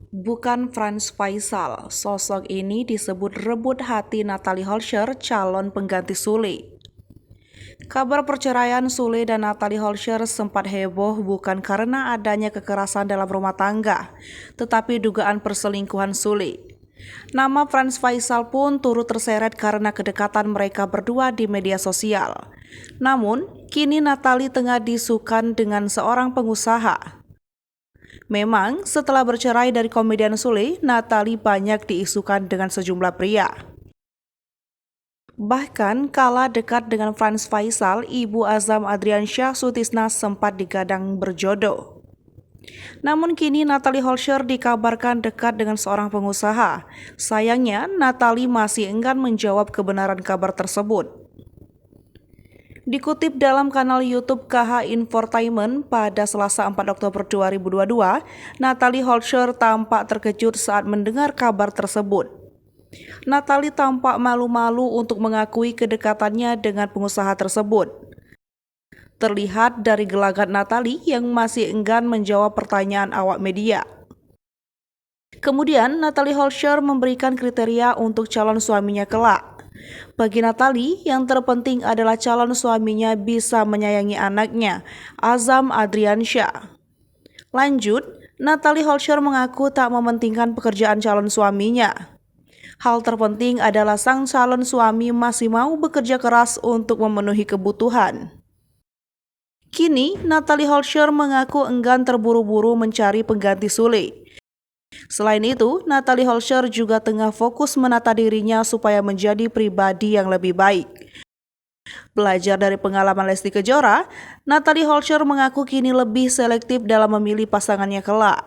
Bukan Franz Faisal, sosok ini disebut rebut hati Natalie Holscher, calon pengganti Sule. Kabar perceraian Sule dan Natalie Holscher sempat heboh bukan karena adanya kekerasan dalam rumah tangga, tetapi dugaan perselingkuhan Sule. Nama Franz Faisal pun turut terseret karena kedekatan mereka berdua di media sosial. Namun, kini Natalie tengah diisukan dengan seorang pengusaha. Memang, setelah bercerai dari komedian Sule, Natalie banyak diisukan dengan sejumlah pria. Bahkan, kala dekat dengan Franz Faisal, ibu Azam Adriansyah Sutisna sempat digadang berjodoh. Namun kini Natalie Holscher dikabarkan dekat dengan seorang pengusaha. Sayangnya, Natalie masih enggan menjawab kebenaran kabar tersebut. Dikutip dalam kanal YouTube KH Infotainment pada Selasa 4 Oktober 2022, Natalie Holscher tampak terkejut saat mendengar kabar tersebut. Natalie tampak malu-malu untuk mengakui kedekatannya dengan pengusaha tersebut. Terlihat dari gelagat Natalie yang masih enggan menjawab pertanyaan awak media. Kemudian, Natalie Holscher memberikan kriteria untuk calon suaminya kelak. Bagi Natalie, yang terpenting adalah calon suaminya bisa menyayangi anaknya, Azam Adriansyah. Lanjut, Natalie Holscher mengaku tak mementingkan pekerjaan calon suaminya. Hal terpenting adalah sang calon suami masih mau bekerja keras untuk memenuhi kebutuhan. Kini, Natalie Holscher mengaku enggan terburu-buru mencari pengganti Sule. Selain itu, Natalie Holscher juga tengah fokus menata dirinya supaya menjadi pribadi yang lebih baik. Belajar dari pengalaman Lesti Kejora, Natalie Holscher mengaku kini lebih selektif dalam memilih pasangannya kelak.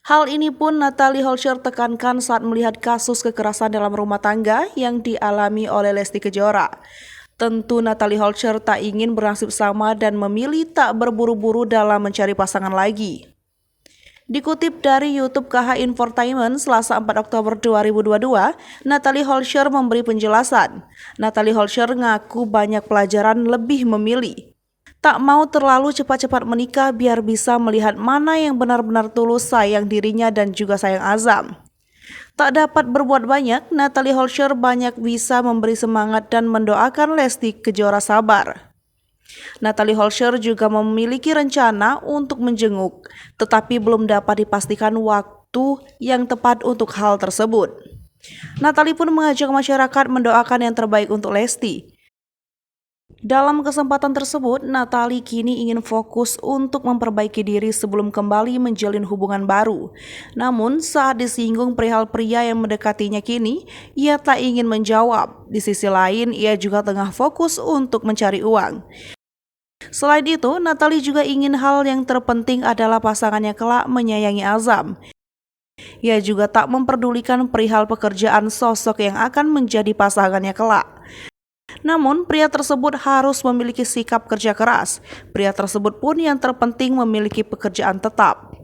Hal ini pun Natalie Holscher tekankan saat melihat kasus kekerasan dalam rumah tangga yang dialami oleh Lesti Kejora. Tentu Natalie Holscher tak ingin bernasib sama dan memilih tak berburu-buru dalam mencari pasangan lagi. Dikutip dari YouTube KH Infotainment Selasa 4 Oktober 2022, Natalie Holscher memberi penjelasan. Natalie Holscher ngaku banyak pelajaran lebih memilih. Tak mau terlalu cepat-cepat menikah biar bisa melihat mana yang benar-benar tulus sayang dirinya dan juga sayang Azam. Tak dapat berbuat banyak, Natalie Holscher banyak bisa memberi semangat dan mendoakan Lesti Kejora sabar. Natalie Holscher juga memiliki rencana untuk menjenguk, tetapi belum dapat dipastikan waktu yang tepat untuk hal tersebut. Natalie pun mengajak masyarakat mendoakan yang terbaik untuk Lesti. Dalam kesempatan tersebut, Natalie kini ingin fokus untuk memperbaiki diri sebelum kembali menjalin hubungan baru. Namun, saat disinggung perihal pria yang mendekatinya kini, ia tak ingin menjawab. Di sisi lain, ia juga tengah fokus untuk mencari uang. Selain itu, Natalie juga ingin hal yang terpenting adalah pasangannya kelak menyayangi Azam. Ia juga tak memperdulikan perihal pekerjaan sosok yang akan menjadi pasangannya kelak. Namun, pria tersebut harus memiliki sikap kerja keras. Pria tersebut pun yang terpenting memiliki pekerjaan tetap.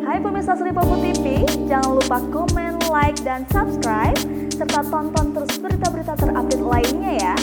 Hai pemirsa Sri Popo TV, jangan lupa komen, like, dan subscribe, serta tonton terus berita-berita terupdate lainnya ya.